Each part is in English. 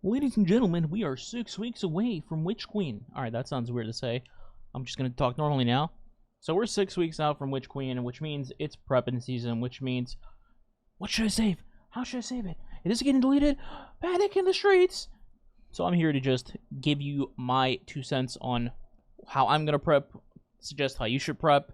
Ladies and gentlemen, we are 6 weeks away from Witch Queen. Alright, that sounds weird to say. I'm just going to talk normally now. So we're 6 weeks out from Witch Queen, which means it's prepping season, which means... What should I save? How should I save it? Is it getting deleted? Panic in the streets! So I'm here to just give you my 2 cents on how I'm going to prep, suggest how you should prep,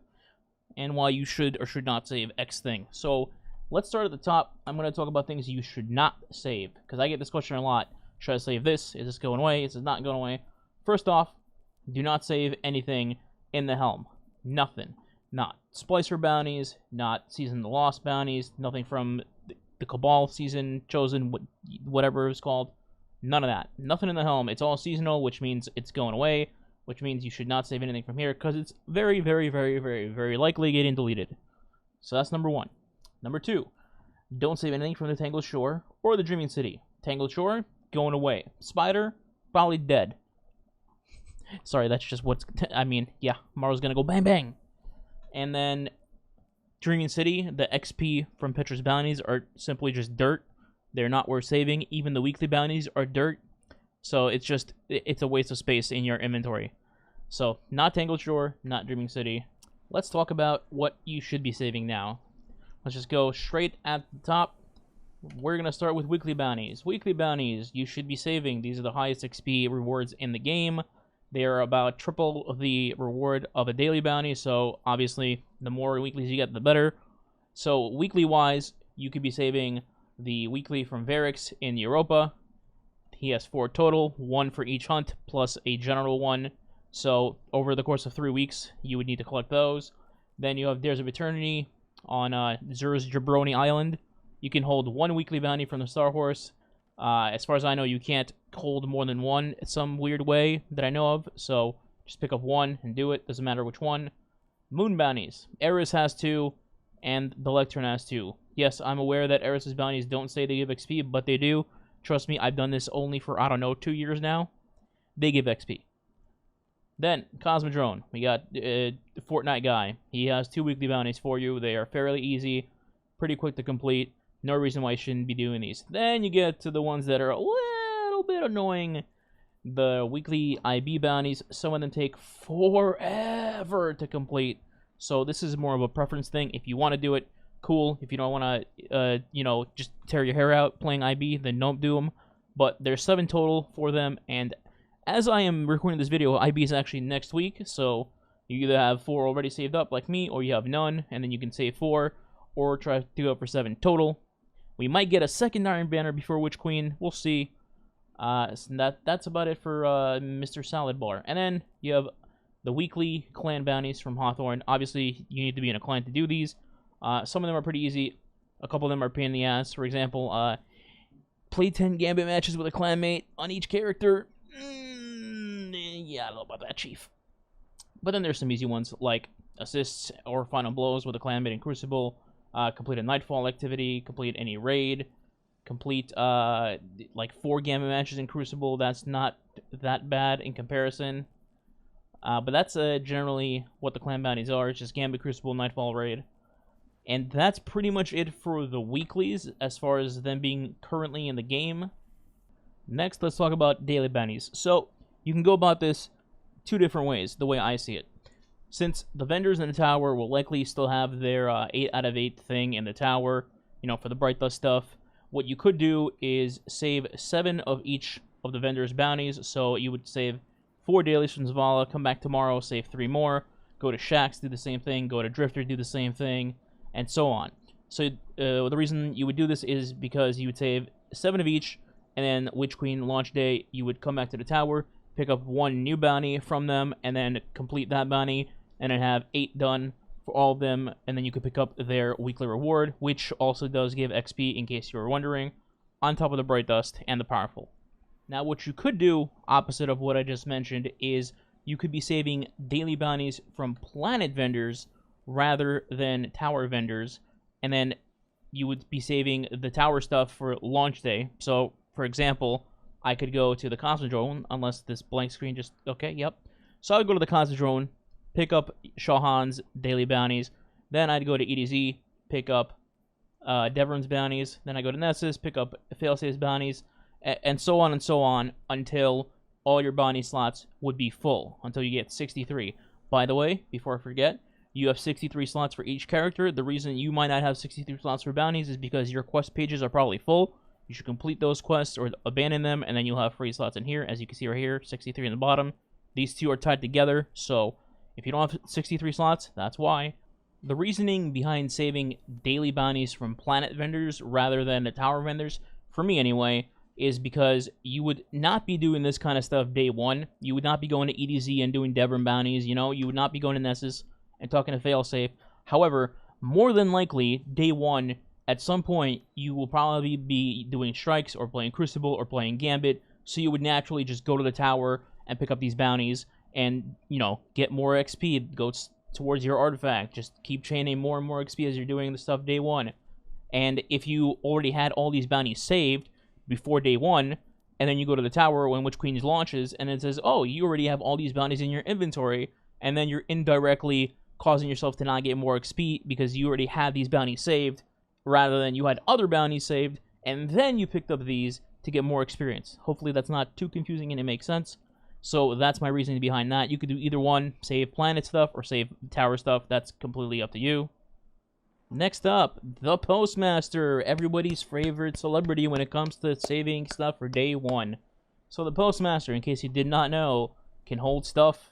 and why you should or should not save X thing. So let's start at the top. I'm going to talk about things you should not save, because I get this question a lot. Should I save this? Is this going away? Is it not going away? First off, do not save anything in the helm. Nothing. Not Splicer bounties, not Season of the Lost bounties, nothing from the Cabal season, Chosen, whatever it's called. None of that. Nothing in the helm. It's all seasonal, which means it's going away, which means you should not save anything from here, because it's very, very, very, very, very likely getting deleted. So that's number 1. Number 2, don't save anything from the Tangled Shore or the Dreaming City. Tangled Shore, going away. Spider, probably dead. Sorry, that's just what's... I mean, yeah, Mario's gonna go bang bang. And then Dreaming City, the XP from Petra's bounties are simply just dirt. They're not worth saving. Even the weekly bounties are dirt. So it's just... it's a waste of space in your inventory. So, not Tangled Shore, not Dreaming City. Let's talk about what you should be saving now. Let's just go straight at the top. We're going to start with weekly bounties. Weekly bounties, you should be saving. These are the highest XP rewards in the game. They are about triple the reward of a daily bounty, so obviously the more weeklies you get, the better. So weekly-wise, you could be saving the weekly from Varix in Europa. He has 4 total, 1 for each hunt, plus a general one. So over the course of 3 weeks, you would need to collect those. Then you have Dares of Eternity on Zur's Jabroni Island. You can hold 1 weekly bounty from the Star Horse. As far as I know, you can't hold more than 1 some weird way that I know of. So just pick up 1 and do it. Doesn't matter which one. Moon bounties. Eris has 2, and the Lectern has 2. Yes, I'm aware that Eris's bounties don't say they give XP, but they do. Trust me, I've done this only for, I don't know, 2 years now. They give XP. Then, Cosmodrome. We got the Fortnite guy. He has 2 weekly bounties for you. They are fairly easy, pretty quick to complete. No reason why you shouldn't be doing these. Then you get to the ones that are a little bit annoying. The weekly IB bounties. Some of them take forever to complete. So this is more of a preference thing. If you want to do it, cool. If you don't want to, you know, just tear your hair out playing IB, then don't do them. But there's 7 total for them. And as I am recording this video, IB is actually next week. So you either have 4 already saved up like me, or you have none. And then you can save 4. Or try to go for 7 total. We might get a second Iron Banner before Witch Queen. We'll see. So that's about it for Mr. Salad Bar. And then you have the weekly clan bounties from Hawthorne. Obviously, you need to be in a clan to do these. Some of them are pretty easy. A couple of them are pain in the ass. For example, play 10 Gambit matches with a clanmate on each character. Yeah, I don't know about that, Chief. But then there's some easy ones, like assists or final blows with a clanmate in Crucible. Complete a Nightfall activity, complete any raid, complete, like 4 Gambit matches in Crucible. That's not that bad in comparison. But that's generally what the clan bounties are. It's just Gambit, Crucible, Nightfall, raid. And that's pretty much it for the weeklies, as far as them being currently in the game. Next, let's talk about daily bounties. So, you can go about this 2 different ways, the way I see it. Since the vendors in the tower will likely still have their 8 out of 8 thing in the tower, you know, for the Bright Dust stuff, what you could do is save 7 of each of the vendors' bounties. So you would save 4 dailies from Zavala, come back tomorrow, save 3 more, go to Shax, do the same thing, go to Drifter, do the same thing, and so on. So the reason you would do this is because you would save 7 of each, and then Witch Queen launch day, you would come back to the tower, pick up 1 new bounty from them, and then complete that bounty, and then have 8 done for all of them, and then you could pick up their weekly reward, which also does give XP, in case you were wondering, on top of the Bright Dust and the Powerful. Now, what you could do, opposite of what I just mentioned, is you could be saving daily bounties from planet vendors rather than tower vendors, and then you would be saving the tower stuff for launch day. So, for example, I could go to the Cosmodrome, unless this blank screen just... Okay, yep. So I would go to the Cosmodrome, pick up Shahan's daily bounties, then I'd go to EDZ, pick up Devron's bounties, then I go to Nessus, pick up Failsafe's bounties, and so on and so on until all your bounty slots would be full, until you get 63. By the way, before I forget, you have 63 slots for each character. The reason you might not have 63 slots for bounties is because your quest pages are probably full. You should complete those quests or abandon them, and then you'll have free slots in here. As you can see right here, 63 in the bottom. These two are tied together, so if you don't have 63 slots, that's why. The reasoning behind saving daily bounties from planet vendors rather than the tower vendors, for me anyway, is because you would not be doing this kind of stuff day one. You would not be going to EDZ and doing Devrim bounties, you know? You would not be going to Nessus and talking to Failsafe. However, more than likely, day one, at some point, you will probably be doing strikes or playing Crucible or playing Gambit, so you would naturally just go to the tower and pick up these bounties and, you know, get more XP, go towards your artifact. Just keep chaining more and more XP as you're doing the stuff day one. And if you already had all these bounties saved before day one, and then you go to the tower when Witch Queen launches, and it says, oh, you already have all these bounties in your inventory, and then you're indirectly causing yourself to not get more XP because you already had these bounties saved, rather than you had other bounties saved, and then you picked up these to get more experience. Hopefully that's not too confusing and it makes sense. So that's my reasoning behind that. You could do either one, save planet stuff or save tower stuff. That's completely up to you. Next up, the postmaster, everybody's favorite celebrity when it comes to saving stuff for day one. So the postmaster, in case you did not know, can hold stuff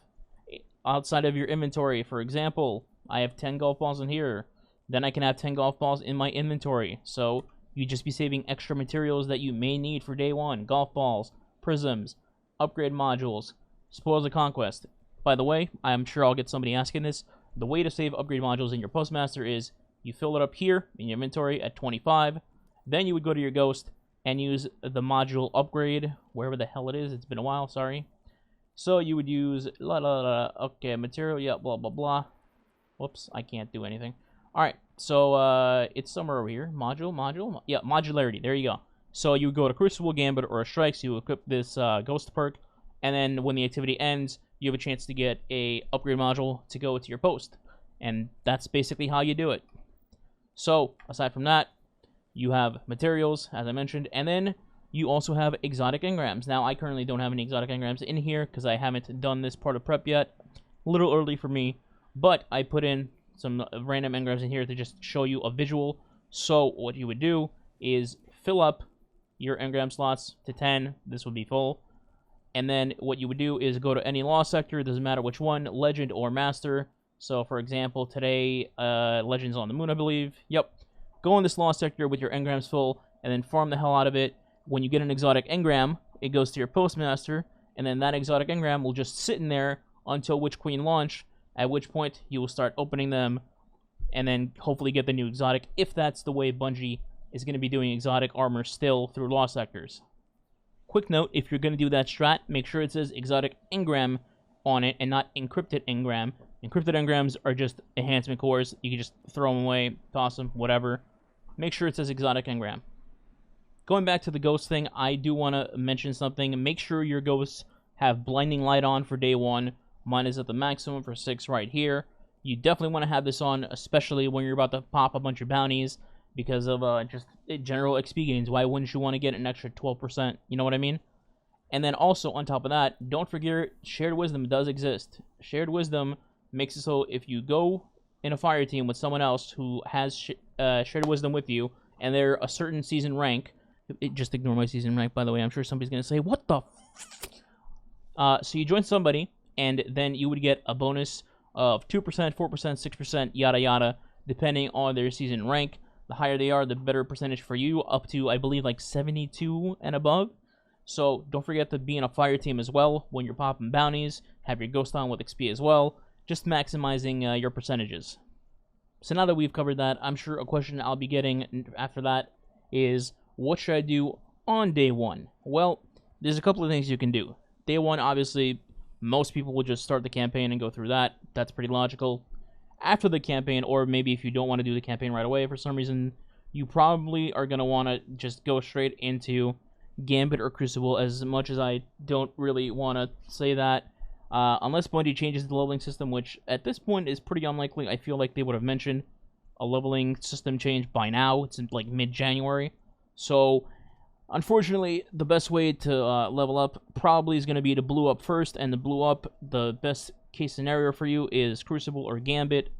outside of your inventory. For example, I have 10 golf balls in here. Then I can have 10 golf balls in my inventory. So you just be saving extra materials that you may need for day one. Golf balls, prisms, upgrade modules, spoils of conquest. By the way, I'm sure I'll get somebody asking this. The way to save upgrade modules in your postmaster is you fill it up here in your inventory at 25. Then you would go to your ghost and use the module upgrade, wherever the hell it is. It's been a while, sorry. So you would use, okay, material, yeah, blah, blah, blah. Whoops, I can't do anything. Alright, so it's somewhere over here. Module, yeah, modularity, there you go. So you would go to Crucible, Gambit, or a Strikes, you equip this ghost perk, and then when the activity ends, you have a chance to get a upgrade module to go to your post. And that's basically how you do it. So, aside from that, you have materials, as I mentioned, and then you also have exotic engrams. Now, I currently don't have any exotic engrams in here because I haven't done this part of prep yet. A little early for me, but I put in some random engrams in here to just show you a visual. So, what you would do is fill up your engram slots to 10. This would be full. And then what you would do is go to any law sector, doesn't matter which one, legend or master. So, for example, today, Legends on the Moon, I believe. Yep. Go in this law sector with your engrams full, and then farm the hell out of it. When you get an exotic engram, it goes to your postmaster, and then that exotic engram will just sit in there until Witch Queen launch, at which point you will start opening them, and then hopefully get the new exotic, if that's the way Bungie is going to be doing exotic armor still through law sectors. Quick note, if you're going to do that strat, make sure it says exotic engram on it, and not encrypted engram. Encrypted engrams are just enhancement cores. You can just throw them away, toss them, whatever. Make sure it says exotic engram. Going back to the ghost thing, I do want to mention something. Make sure your ghosts have blinding light on for day one. Mine is at the maximum for 6 right here. You definitely want to have this on, especially when you're about to pop a bunch of bounties because of just general XP gains. Why wouldn't you want to get an extra 12%? You know what I mean? And then also, on top of that, don't forget, Shared Wisdom does exist. Shared Wisdom makes it so if you go in a fire team with someone else who has Shared Wisdom with you, and they're a certain season rank, just ignore my season rank, by the way, I'm sure somebody's going to say, what the so you join somebody, and then you would get a bonus of 2%, 4%, 6%, yada yada, depending on their season rank. The higher they are, the better percentage for you, up to, I believe, like 72 and above. So don't forget to be in a fire team as well when you're popping bounties. Have your ghost on with XP as well. Just maximizing your percentages. So now that we've covered that, I'm sure a question I'll be getting after that is, what should I do on day one? Well, there's a couple of things you can do. Day one, obviously, most people will just start the campaign and go through that. That's pretty logical. After the campaign, or maybe if you don't want to do the campaign right away for some reason, you probably are going to want to just go straight into Gambit or Crucible, as much as I don't really want to say that. Unless Bungie changes the leveling system, which at this point is pretty unlikely. I feel like they would have mentioned a leveling system change by now. It's in like mid-January. So Unfortunately, the best way to level up probably is going to be to blue up first, and the blue up, the best case scenario for you is Crucible or Gambit.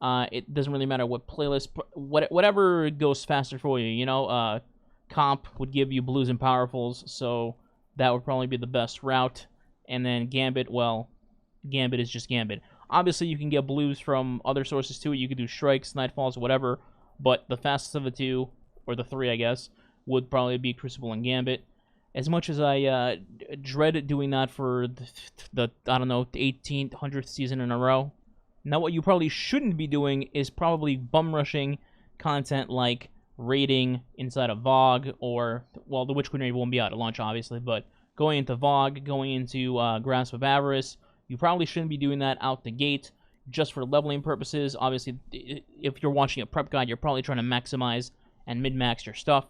It doesn't really matter what playlist, whatever goes faster for you, you know. Comp would give you blues and powerfuls, so that would probably be the best route. And then Gambit, well, Gambit is just Gambit. Obviously, you can get blues from other sources too. You could do strikes, nightfalls, whatever, but the fastest of the two, or the three, I guess, would probably be Crucible and Gambit. As much as I dread doing that for the I don't know, the 1800th season in a row, now what you probably shouldn't be doing is probably bum rushing content like raiding inside of Vogue, or, well, the Witch Queen raid won't be out at launch, obviously, but going into Vogue, going into Grasp of Avarice, you probably shouldn't be doing that out the gate, just for leveling purposes. Obviously, if you're watching a prep guide, you're probably trying to maximize and min-max your stuff.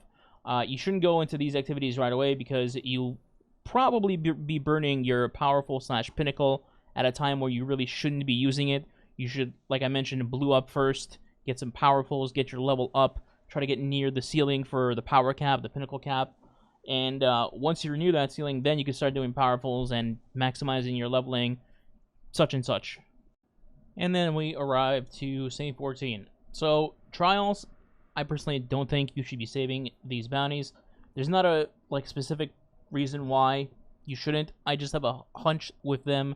You shouldn't go into these activities right away, because you'll probably be burning your powerful / pinnacle at a time where you really shouldn't be using it. You should, like I mentioned, blue up first, get some powerfuls, get your level up, try to get near the ceiling for the power cap, the pinnacle cap, and once you renew that ceiling, then you can start doing powerfuls and maximizing your leveling, such and such. And then we arrive to Saint 14. So, trials, I personally don't think you should be saving these bounties. There's not a specific reason why you shouldn't. I just have a hunch with them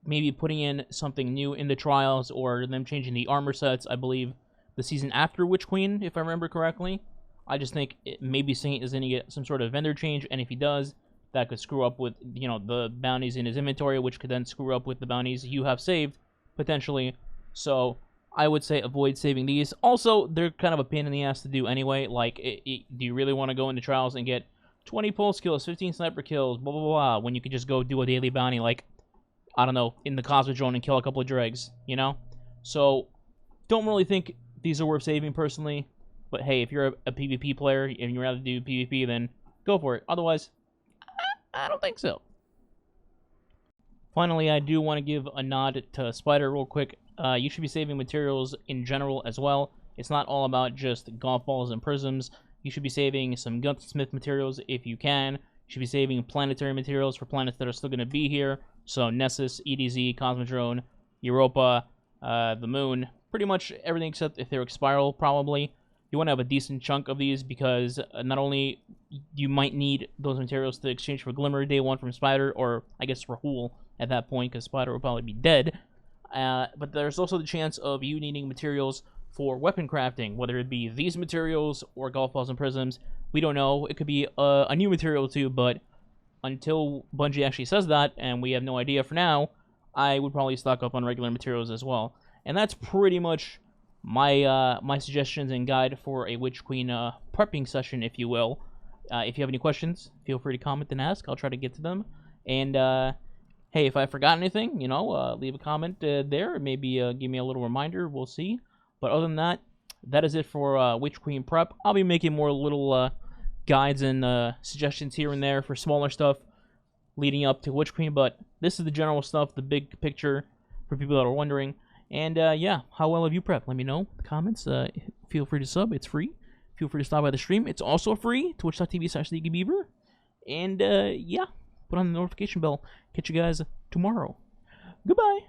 maybe putting in something new in the trials, or them changing the armor sets, I believe, the season after Witch Queen, if I remember correctly. I just think maybe Saint is going to get some sort of vendor change, and if he does, that could screw up with, you know, the bounties in his inventory, which could then screw up with the bounties you have saved, potentially. So, I would say avoid saving these. Also, they're kind of a pain in the ass to do anyway. Like, do you really want to go into trials and get 20 pulse kills, 15 sniper kills, blah, blah, blah, when you could just go do a daily bounty, like, I don't know, in the Cosmodrome and kill a couple of dregs, you know? So, don't really think these are worth saving, personally. But hey, if you're a PvP player and you'd rather do PvP, then go for it. Otherwise, I don't think so. Finally, I do want to give a nod to Spider real quick. You should be saving materials in general as well. It's not all about just golf balls and prisms. You should be saving some gunsmith materials if you can. You should be saving planetary materials for planets that are still going to be here. So Nessus, EDZ, Cosmodrome, Europa, the Moon. Pretty much everything except if they're expiral, probably. You want to have a decent chunk of these, because not only you might need those materials to exchange for Glimmer day one from Spider, or I guess Rahul at that point, because Spider will probably be dead, but there's also the chance of you needing materials for weapon crafting, whether it be these materials or golf balls and prisms. We don't know. It could be a new material too, but until Bungie actually says that, and we have no idea for now, I would probably stock up on regular materials as well. And that's pretty much my my suggestions and guide for a Witch Queen prepping session, if you will. If you have any questions, feel free to comment and ask. I'll try to get to them. And hey, if I forgot anything, you know, leave a comment there. Maybe give me a little reminder. We'll see. But other than that, that is it for Witch Queen prep. I'll be making more little guides and suggestions here and there for smaller stuff leading up to Witch Queen. But this is the general stuff, the big picture for people that are wondering. And yeah, how well have you prepped? Let me know in the comments. Feel free to sub. It's free. Feel free to stop by the stream. It's also free. Twitch.tv/SneakyBeaver. And yeah, put on the notification bell. Catch you guys tomorrow. Goodbye.